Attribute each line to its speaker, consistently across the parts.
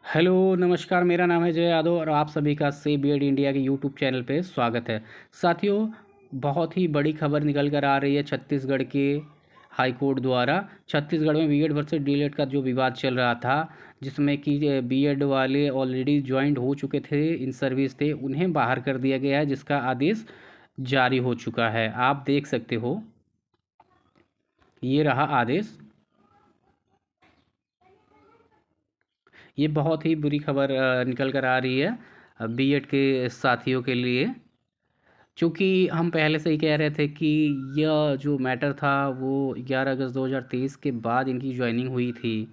Speaker 1: Hello नमस्कार, मेरा नाम है जय यादव और आप सभी का से बी एड इंडिया के यूट्यूब चैनल पे स्वागत है। साथियों, बहुत ही बड़ी खबर निकल कर आ रही है छत्तीसगढ़ के हाई कोर्ट द्वारा। छत्तीसगढ़ में बीएड वर्सेस डीएलएड का जो विवाद चल रहा था, जिसमें कि बीएड वाले ऑलरेडी ज्वाइंट हो चुके थे, इन सर्विस थे, उन्हें बाहर कर दिया गया है, जिसका आदेश जारी हो चुका है। आप देख सकते हो, ये रहा आदेश। ये बहुत ही बुरी खबर निकल कर आ रही है बीएड के साथियों के लिए। चूँकि हम पहले से ही कह रहे थे कि यह जो मैटर था वो 11 अगस्त 2023 के बाद इनकी ज्वाइनिंग हुई थी,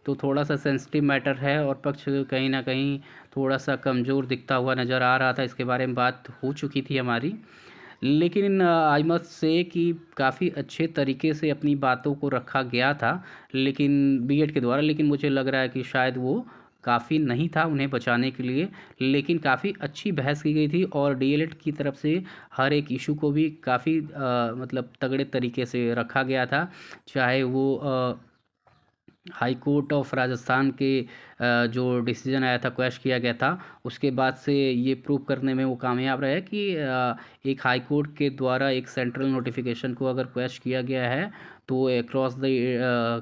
Speaker 1: तो थोड़ा सा सेंसिटिव मैटर है और पक्ष कहीं ना कहीं थोड़ा सा कमज़ोर दिखता हुआ नज़र आ रहा था। इसके बारे में बात हो चुकी थी हमारी, लेकिन आई मस्ट से कि काफ़ी अच्छे तरीके से अपनी बातों को रखा गया था, लेकिन बीएड के द्वारा। लेकिन मुझे लग रहा है कि शायद वो काफ़ी नहीं था उन्हें बचाने के लिए, लेकिन काफ़ी अच्छी बहस की गई थी और डीएलएड की तरफ से हर एक इशू को भी काफ़ी मतलब तगड़े तरीके से रखा गया था। चाहे वो हाई कोर्ट ऑफ राजस्थान के जो डिसीजन आया था, क्वैश किया गया था, उसके बाद से ये प्रूव करने में वो कामयाब रहे कि एक हाई कोर्ट के द्वारा एक सेंट्रल नोटिफिकेशन को अगर क्वैश किया गया है तो अक्रॉस द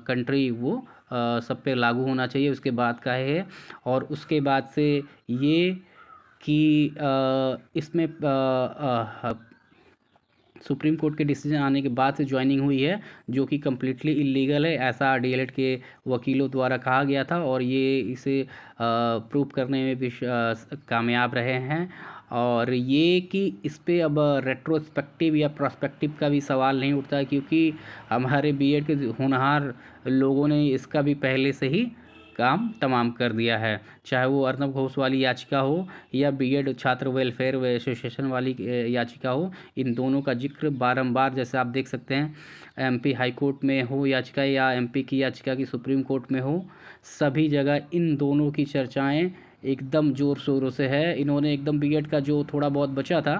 Speaker 1: कंट्री वो सब पे लागू होना चाहिए। उसके बाद का है, और उसके बाद से ये कि इसमें सुप्रीम कोर्ट के डिसीजन आने के बाद से ज्वाइनिंग हुई है, जो कि कम्प्लीटली इलीगल है, ऐसा डीएलएड के वकीलों द्वारा कहा गया था और ये इसे प्रूव करने में भी कामयाब रहे हैं। और ये कि इस पे अब रेट्रोस्पेक्टिव या प्रोस्पेक्टिव का भी सवाल नहीं उठता, क्योंकि हमारे बीएड के होनहार लोगों ने इसका भी पहले से ही काम तमाम कर दिया है। चाहे वो अर्नब घोष वाली याचिका हो या बीएड छात्र वेलफेयर एसोसिएशन वाली याचिका हो, इन दोनों का जिक्र बारंबार, जैसे आप देख सकते हैं, एमपी हाई कोर्ट में हो याचिका या एमपी की याचिका की सुप्रीम कोर्ट में हो, सभी जगह इन दोनों की चर्चाएं एकदम ज़ोर शोरों से है। इन्होंने एकदम बीएड का जो थोड़ा बहुत बचा था,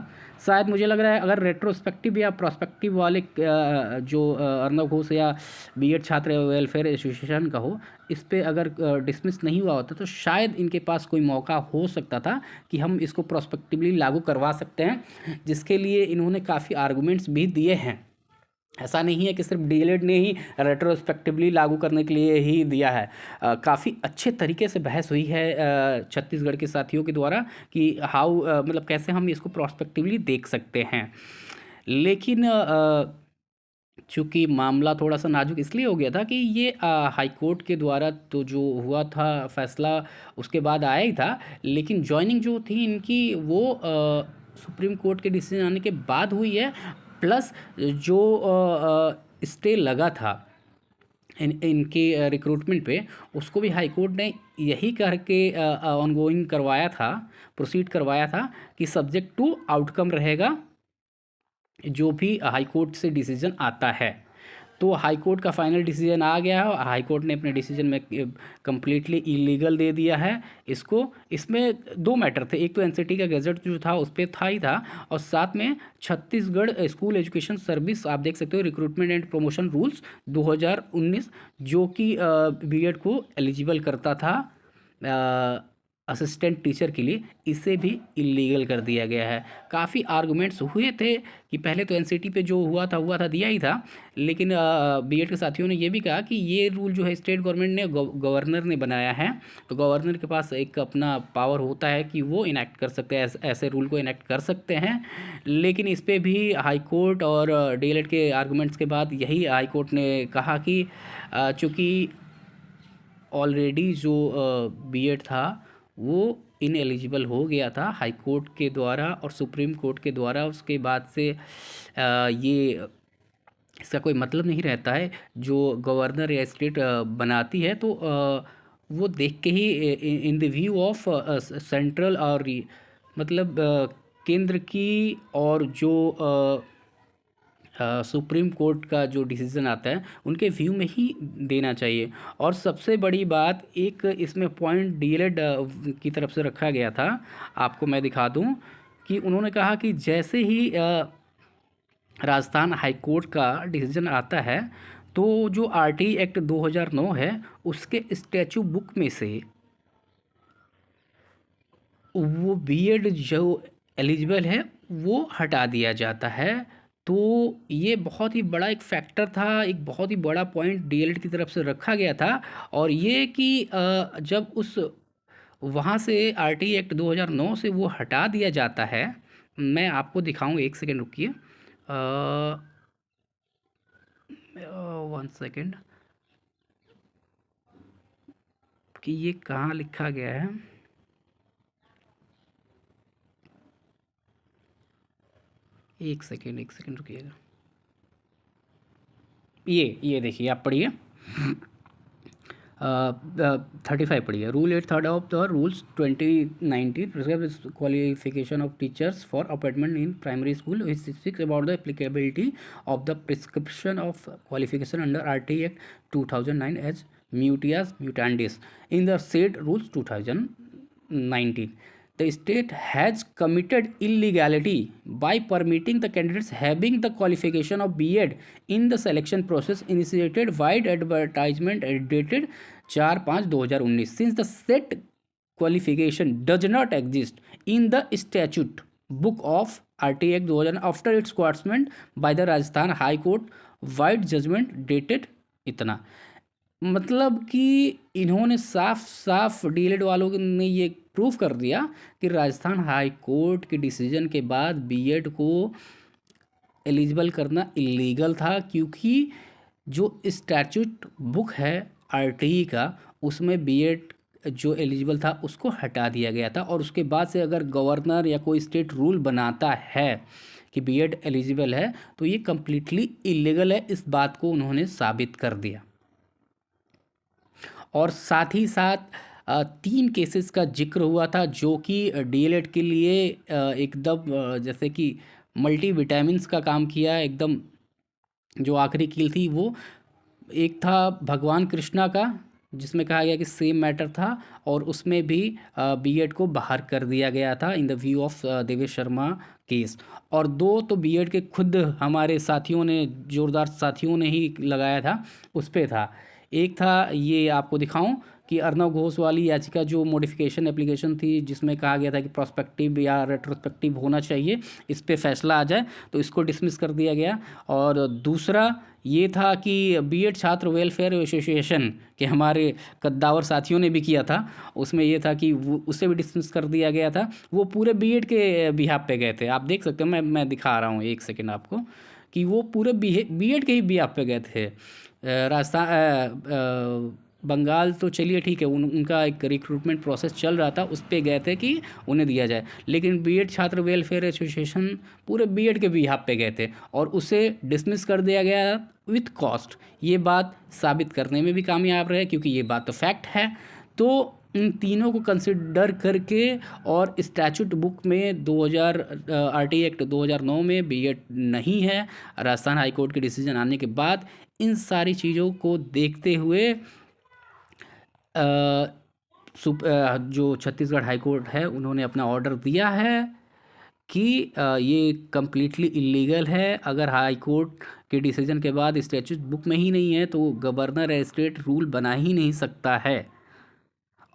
Speaker 1: शायद मुझे लग रहा है अगर रेट्रोस्पेक्टिव या प्रोस्पेक्टिव वाले जो अर्नब घोष या बीएड छात्र वेलफेयर एसोसिएशन का हो, इस पे अगर डिसमिस नहीं हुआ होता तो शायद इनके पास कोई मौका हो सकता था कि हम इसको प्रोस्पेक्टिवली लागू करवा सकते हैं, जिसके लिए इन्होंने काफ़ी आर्गूमेंट्स भी दिए हैं। ऐसा नहीं है कि सिर्फ डीएलएड ने ही रेट्रोस्पेक्टिवली लागू करने के लिए ही दिया है। काफ़ी अच्छे तरीके से बहस हुई है छत्तीसगढ़ के साथियों के द्वारा कि हाउ मतलब कैसे हम इसको प्रोस्पेक्टिवली देख सकते हैं। लेकिन चूँकि मामला थोड़ा सा नाजुक इसलिए हो गया था कि ये हाई कोर्ट के द्वारा तो जो हुआ था फैसला, उसके बाद आया ही था, लेकिन जॉइनिंग जो थी इनकी वो सुप्रीम कोर्ट के डिसीजन आने के बाद हुई है। प्लस जो स्टे लगा था इनके रिक्रूटमेंट पे, उसको भी हाई कोर्ट ने यही करके ऑनगोइंग करवाया था, प्रोसीड करवाया था कि सब्जेक्ट टू आउटकम रहेगा जो भी हाई कोर्ट से डिसीजन आता है। तो हाई कोर्ट का फाइनल डिसीजन आ गया है। हाई कोर्ट ने अपने डिसीजन में कम्प्लीटली इलीगल दे दिया है इसको। इसमें दो मैटर थे, एक तो एनसीटी का गजट जो था उस पर था ही था, और साथ में छत्तीसगढ़ स्कूल एजुकेशन सर्विस, आप देख सकते हो, रिक्रूटमेंट एंड प्रमोशन रूल्स 2019, जो कि बीएड को एलिजिबल करता था असिस्टेंट टीचर के लिए, इसे भी इलीगल कर दिया गया है। काफ़ी आर्गुमेंट्स हुए थे कि पहले तो एनसीटी पे जो हुआ था दिया ही था, लेकिन बीएड के साथियों ने ये भी कहा कि ये रूल जो है स्टेट गवर्नमेंट ने, गवर्नर ने बनाया है, तो गवर्नर के पास एक अपना पावर होता है कि वो इनेक्ट कर सकते हैं, ऐसे रूल को इनेक्ट कर सकते हैं। लेकिन इस पर भी हाई कोर्ट और डीएलएड के आर्गूमेंट्स के बाद यही हाई कोर्ट ने कहा कि चूँकि ऑलरेडी जो बीएड था वो इनएलिजिबल हो गया था हाई कोर्ट के द्वारा और सुप्रीम कोर्ट के द्वारा, उसके बाद से ये इसका कोई मतलब नहीं रहता है। जो गवर्नर या स्टेट बनाती है तो वो देख के ही in the view of central और मतलब केंद्र की, और जो सुप्रीम कोर्ट का जो डिसीज़न आता है उनके व्यू में ही देना चाहिए। और सबसे बड़ी बात, एक इसमें पॉइंट डीएलएड की तरफ से रखा गया था, आपको मैं दिखा दूं, कि उन्होंने कहा कि जैसे ही राजस्थान हाई कोर्ट का डिसीजन आता है तो जो आरटी एक्ट 2009 है उसके स्टैचू बुक में से वो बीएड जो एलिजिबल है वो हटा दिया जाता है। तो ये बहुत ही बड़ा एक फैक्टर था, एक बहुत ही बड़ा पॉइंट डीएलएड की तरफ से रखा गया था। और ये कि जब उस वहाँ से आरटी एक्ट 2009 से वो हटा दिया जाता है। मैं आपको दिखाऊं, एक सेकेंड रुकिए, 1 सेकेंड, कि ये कहाँ लिखा गया है। एक सेकेंड रुकिएगा। ये देखिए, आप पढ़िए, 35 पढ़िए। Rule 8 of the rules 2019 prescribes qualification of teachers for appointment in primary school, which speaks about the applicability of the prescription of qualification under RT Act 2009 as mutias mutandis in the said rules 2019. The state has committed illegality by permitting the candidates having the qualification of B.Ed in the selection process initiated wide advertisement dated 4/5/2019. Since the said qualification does not exist in the statute book of RT Act 2000 after its enforcement by the Rajasthan High Court wide judgment dated इतना। मतलब कि इन्होंने साफ साफ DElEd वालों ने ये proof कर दिया कि राजस्थान हाई कोर्ट के डिसीजन के बाद बीएड को एलिजिबल करना इलीगल था, क्योंकि जो स्टैट्यूट बुक है आरटीई का उसमें बीएड जो एलिजिबल था उसको हटा दिया गया था। और उसके बाद से अगर गवर्नर या कोई स्टेट रूल बनाता है कि बीएड एलिजिबल है तो ये कम्प्लीटली इलीगल है। इस बात को उन्होंने साबित कर दिया। और साथ ही साथ 3 केसेस का जिक्र हुआ था जो कि डीएलएड के लिए एकदम जैसे कि मल्टीविटामिन्स का काम किया है एकदम। जो आखिरी कील थी वो एक था भगवान कृष्णा का, जिसमें कहा गया कि सेम मैटर था और उसमें भी बीएड को बाहर कर दिया गया था इन the view of Devesh Sharma case. और 2 तो बीएड के खुद हमारे साथियों ने, जोरदार साथियों ने ही लगाया था, उस पर था। एक था, ये आपको दिखाऊं, कि अर्नब घोष वाली याचिका जो मॉडिफिकेशन एप्लीकेशन थी जिसमें कहा गया था कि प्रोस्पेक्टिव या रेट्रोस्पेक्टिव होना चाहिए, इस पे फैसला आ जाए, तो इसको डिसमिस कर दिया गया। और दूसरा ये था कि बीएड छात्र वेलफेयर एसोसिएशन के हमारे कद्दावर साथियों ने भी किया था, उसमें ये था कि वो उसे भी डिसमिस कर दिया गया था। वो पूरे बीएड के बिहाफ पे गए थे, आप देख सकते हो, मैं दिखा रहा हूँ, एक सेकेंड आपको, कि वो पूरे बीएड के ही बिहाफ पे गए थे। राजस्थान बंगाल तो चलिए ठीक है, उनका एक रिक्रूटमेंट प्रोसेस चल रहा था, उस पे गए थे कि उन्हें दिया जाए। लेकिन बीएड छात्र वेलफेयर एसोसिएशन पूरे बीएड के बिहाफ पे गए थे और उसे डिसमिस कर दिया गया विथ कॉस्ट। ये बात साबित करने में भी कामयाब रहे, क्योंकि ये बात तो फैक्ट है। तो इन तीनों को कंसिडर करके और स्टैचूट बुक में 2000 आरटी एक्ट 2009 में बीएड नहीं है, राजस्थान हाई कोर्ट के डिसीजन आने के बाद इन सारी चीज़ों को देखते हुए जो छत्तीसगढ़ हाई कोर्ट है उन्होंने अपना ऑर्डर दिया है कि ये कम्प्लीटली इलीगल है। अगर हाई कोर्ट के डिसीजन के बाद स्टैट्यूट बुक में ही नहीं है तो गवर्नर या स्टेट रूल बना ही नहीं सकता है।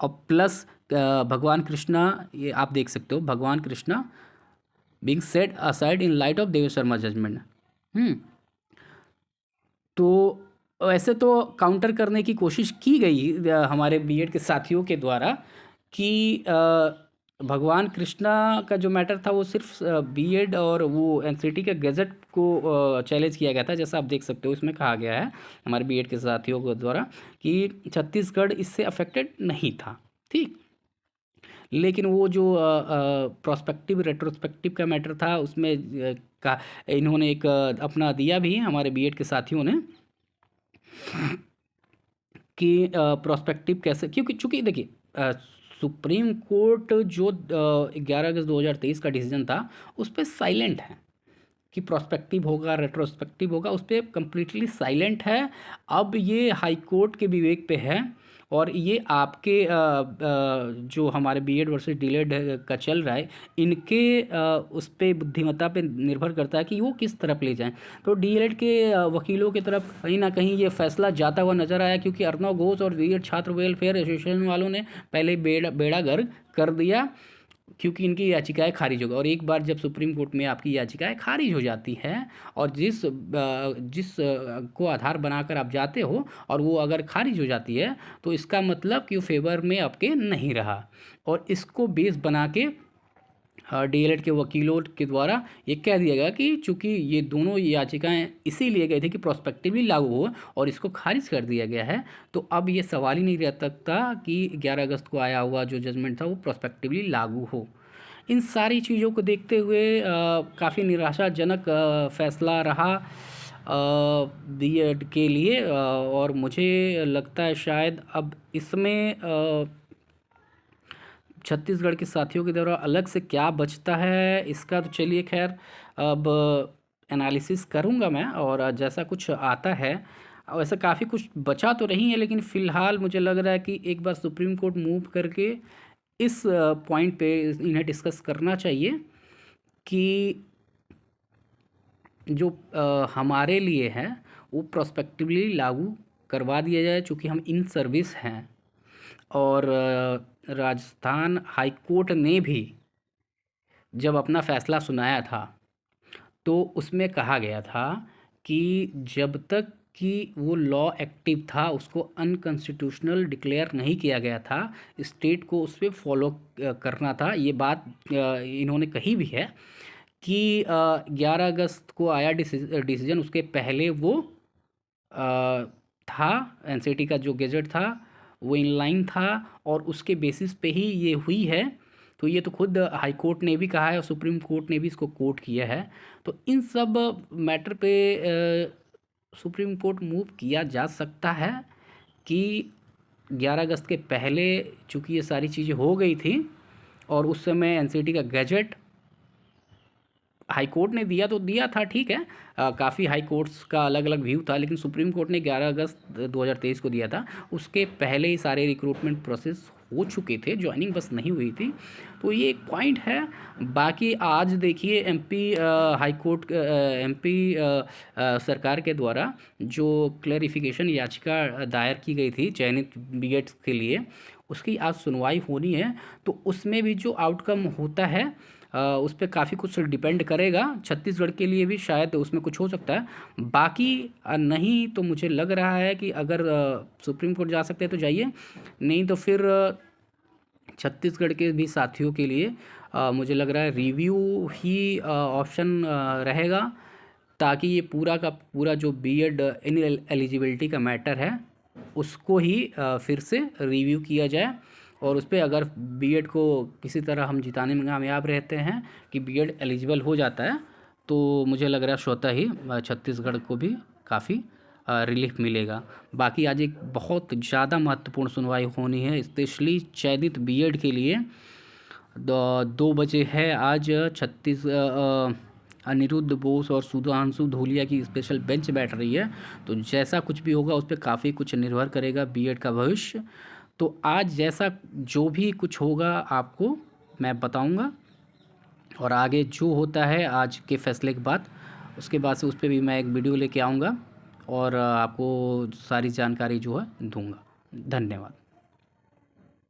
Speaker 1: और प्लस भगवान कृष्णा, ये आप देख सकते हो, भगवान Krishna being set aside in light of Devesh Sharma judgement. तो वैसे तो काउंटर करने की कोशिश की गई हमारे बीएड के साथियों के द्वारा कि भगवान कृष्णा का जो मैटर था वो सिर्फ बीएड और वो एनसीटी के गज़ट को चैलेंज किया गया था, जैसा आप देख सकते हो। इसमें कहा गया है हमारे बीएड के साथियों के द्वारा कि छत्तीसगढ़ इससे अफेक्टेड नहीं था, ठीक। लेकिन वो जो प्रोस्पेक्टिव रेट्रोस्पेक्टिव का मैटर था उसमें इन्होंने एक अपना दिया भी हमारे बीएड के साथियों ने कि प्रोस्पेक्टिव कैसे, क्योंकि चूँकि देखिए सुप्रीम कोर्ट जो 11 अगस्त 2023 का डिसीजन था उस पर साइलेंट है कि प्रोस्पेक्टिव होगा रेट्रोस्पेक्टिव होगा, उस पर कम्प्लीटली साइलेंट है। अब ये हाई कोर्ट के विवेक पे है और ये आपके जो हमारे बीएड वर्सेस डीएलएड का चल रहा है इनके उस पर बुद्धिमत्ता पे निर्भर करता है कि वो किस तरफ ले जाएं। तो डीएलएड के वकीलों की तरफ कहीं ना कहीं ये फैसला जाता हुआ नजर आया, क्योंकि अर्नब घोष और बीएड छात्र वेलफेयर एसोसिएशन वालों ने पहले बेड़ा गर्क कर दिया क्योंकि इनकी याचिकाएँ खारिज हो गई। और एक बार जब सुप्रीम कोर्ट में आपकी याचिकाएँ खारिज हो जाती हैं और जिस को आधार बनाकर आप जाते हो और वो अगर खारिज हो जाती है, तो इसका मतलब कि वो फ़ेवर में आपके नहीं रहा। और इसको बेस बना के डीएलएड के वकीलों के द्वारा ये कह दिया गया कि चूँकि ये दोनों याचिकाएँ इसीलिए गई थी कि प्रोस्पेक्टिवली लागू हो, और इसको खारिज कर दिया गया है, तो अब ये सवाल ही नहीं रह सकता कि 11 अगस्त को आया हुआ जो जजमेंट था वो प्रोस्पेक्टिवली लागू हो। इन सारी चीज़ों को देखते हुए काफ़ी निराशाजनक फैसला रहा बीएड के लिए, और मुझे लगता है शायद अब इसमें छत्तीसगढ़ के साथियों के द्वारा अलग से क्या बचता है इसका तो चलिए खैर अब एनालिसिस करूँगा मैं, और जैसा कुछ आता है वैसे काफ़ी कुछ बचा तो नहीं है, लेकिन फ़िलहाल मुझे लग रहा है कि एक बार सुप्रीम कोर्ट मूव करके इस पॉइंट पे इन्हें डिस्कस करना चाहिए कि जो हमारे लिए है वो प्रोस्पेक्टिवली लागू करवा दिया जाए, चूँकि हम इन सर्विस हैं। और राजस्थान हाई कोर्ट ने भी जब अपना फ़ैसला सुनाया था, तो उसमें कहा गया था कि जब तक कि वो लॉ एक्टिव था उसको अनकॉन्स्टिट्यूशनल डिक्लेयर नहीं किया गया था, स्टेट को उस पे फॉलो करना था। ये बात इन्होंने कही भी है कि 11 अगस्त को आया डिसीजन, उसके पहले वो था एनसीटी का जो गेजेट था वो इनलाइन था, और उसके बेसिस पे ही ये हुई है। तो ये तो खुद हाई कोर्ट ने भी कहा है और सुप्रीम कोर्ट ने भी इसको कोट किया है। तो इन सब मैटर पे सुप्रीम कोर्ट मूव किया जा सकता है कि 11 अगस्त के पहले चूँकि ये सारी चीज़ें हो गई थी, और उस समय एनसीटी का गैजेट हाई कोर्ट ने दिया तो दिया था, ठीक है, काफ़ी हाई कोर्ट्स का अलग अलग व्यू था, लेकिन सुप्रीम कोर्ट ने 11 अगस्त 2023 को दिया था। उसके पहले ही सारे रिक्रूटमेंट प्रोसेस हो चुके थे, ज्वाइनिंग बस नहीं हुई थी। तो ये एक पॉइंट है। बाकी आज देखिए एमपी हाई कोर्ट एमपी सरकार के द्वारा जो क्लैरिफिकेशन याचिका दायर की गई थी चयनित बीएड्स के लिए, उसकी आज सुनवाई होनी है। तो उसमें भी जो आउटकम होता है उस पे काफ़ी कुछ डिपेंड करेगा। छत्तीसगढ़ के लिए भी शायद उसमें कुछ हो सकता है। बाकी नहीं तो मुझे लग रहा है कि अगर सुप्रीम कोर्ट जा सकते हैं तो जाइए, नहीं तो फिर छत्तीसगढ़ के भी साथियों के लिए मुझे लग रहा है रिव्यू ही ऑप्शन रहेगा, ताकि ये पूरा का पूरा जो बीएड इन एलिजिबिलिटी का मैटर है उसको ही फिर से रिव्यू किया जाए। और उस पर अगर बीएड को किसी तरह हम जिताने में कामयाब रहते हैं कि बीएड एलिजिबल हो जाता है, तो मुझे लग रहा है स्वतः ही छत्तीसगढ़ को भी काफ़ी रिलीफ मिलेगा। बाकी आज एक बहुत ज़्यादा महत्वपूर्ण सुनवाई होनी है, स्पेशली चयनित बीएड के लिए। 2 बजे है आज अनिरुद्ध बोस और सुधांशु धूलिया की स्पेशल बेंच बैठ रही है। तो जैसा कुछ भी होगा उस पर काफ़ी कुछ निर्भर करेगा बीएड का भविष्य। तो आज जैसा जो भी कुछ होगा आपको मैं बताऊंगा, और आगे जो होता है आज के फैसले के बाद उसके बाद से उस पर भी मैं एक वीडियो लेके आऊँगा और आपको सारी जानकारी जो है दूंगा। धन्यवाद।